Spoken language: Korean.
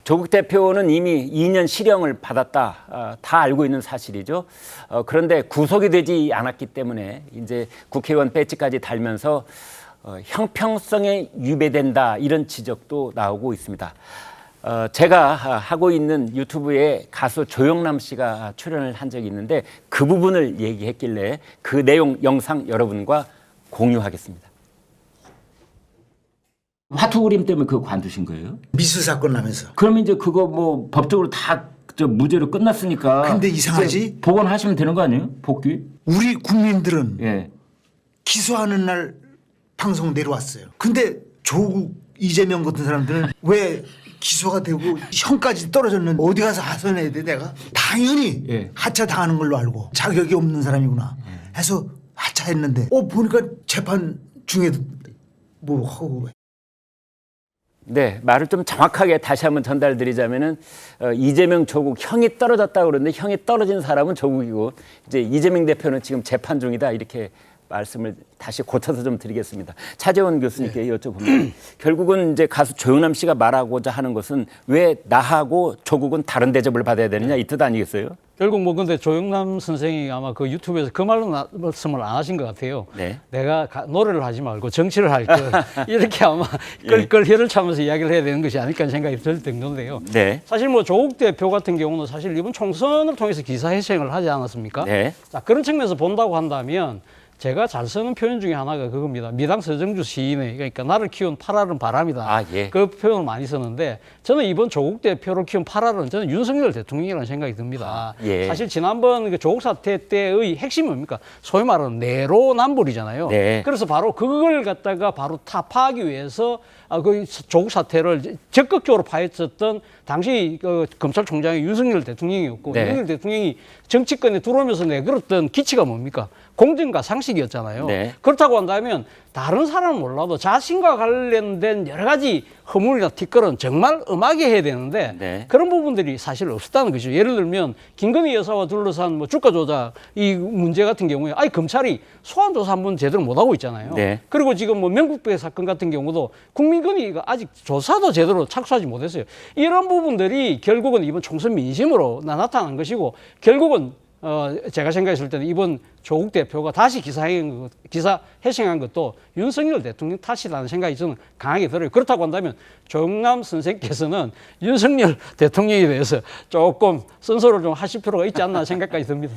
조국 대표는 이미 2년 실형을 받았다. 다 알고 있는 사실이죠. 그런데 구속이 되지 않았기 때문에 이제 국회의원 배지까지 달면서 형평성에 위배된다 이런 지적도 나오고 있습니다. 제가 하고 있는 유튜브에 가수 조영남 씨가 출연을 한 적이 있는데 그 부분을 얘기했길래 그 내용 영상 여러분과 공유하겠습니다. 화투 그림 때문에 그거 관두신 거예요? 미수 사건 나면서. 그러면 이제 그거 뭐 법적으로 다 무죄로 끝났으니까. 근데 이상하지? 복원하시면 되는 거 아니에요? 복귀? 우리 국민들은 예. 기소하는 날 방송 내려왔어요. 근데 조국, 이재명 같은 사람들은 왜 기소가 되고 형까지 떨어졌는데 어디 가서 하소연해야 돼 내가? 당연히 예. 하차 당하는 걸로 알고 자격이 없는 사람이구나 해서 하차했는데 보니까 재판 중에도 뭐 하고. 네, 말을 좀 정확하게 다시 한번 전달드리자면은 이재명, 조국 형이 떨어졌다 그러는데 형이 떨어진 사람은 조국이고 이제 이재명 대표는 지금 재판 중이다 이렇게 말씀을 다시 고쳐서 좀 드리겠습니다. 차재원 교수님께 여쭤보면 결국은 이제 가수 조영남 씨가 말하고자 하는 것은 왜 나하고 조국은 다른 대접을 받아야 되느냐 이 뜻 아니겠어요? 결국 뭐 근데 조영남 선생이 아마 그 유튜브에서 그 말씀을 안 하신 것 같아요. 네. 내가 노래를 하지 말고 정치를 할 것 이렇게 아마 끌끌 혀를 차면서 이야기를 해야 되는 것이 아닐까 하는 생각이 들 정도인데요. 네. 사실 뭐 조국 대표 같은 경우는 사실 이번 총선을 통해서 기사회생을 하지 않았습니까? 네. 자, 그런 측면에서 본다고 한다면 제가 잘 쓰는 표현 중에 하나가 그겁니다. 미당 서정주 시인의 그러니까 나를 키운 팔알은 바람이다. 아, 예. 그 표현을 많이 쓰는데 저는 이번 조국 대표를 키운 팔알은 저는 윤석열 대통령이라는 생각이 듭니다. 예. 사실 지난번 그 조국 사태 때의 핵심이 뭡니까? 소위 말하는 내로남불이잖아요. 네. 그래서 바로 그걸 갖다가 바로 타파하기 위해서 그 조국 사태를 적극적으로 파헤쳤던 당시 그 검찰총장이 윤석열 대통령이었고 네. 윤석열 대통령이 정치권에 들어오면서 내걸었던 기치가 뭡니까? 공정과 상식이었잖아요. 네. 그렇다고 한다면 다른 사람은 몰라도 자신과 관련된 여러 가지 허물이나 티끌은 정말 엄하게 해야 되는데 네. 그런 부분들이 사실 없었다는 거죠. 예를 들면 김건희 여사와 둘러싼 뭐 주가 조작 이 문제 같은 경우에 검찰이 소환 조사 한번 제대로 못 하고 있잖아요. 네. 그리고 지금 뭐 명국배 사건 같은 경우도 국민건의가 아직 조사도 제대로 착수하지 못했어요. 이런 부분들이 결국은 이번 총선 민심으로 나타난 것이고 결국은 제가 생각했을 때는 이번 조국 대표가 다시 기사 회생한 것도 윤석열 대통령 탓이라는 생각이 저는 강하게 들어요. 그렇다고 한다면 조영남 선생께서는 윤석열 대통령에 대해서 조금 선서를 좀 하실 필요가 있지 않나 생각까지 듭니다.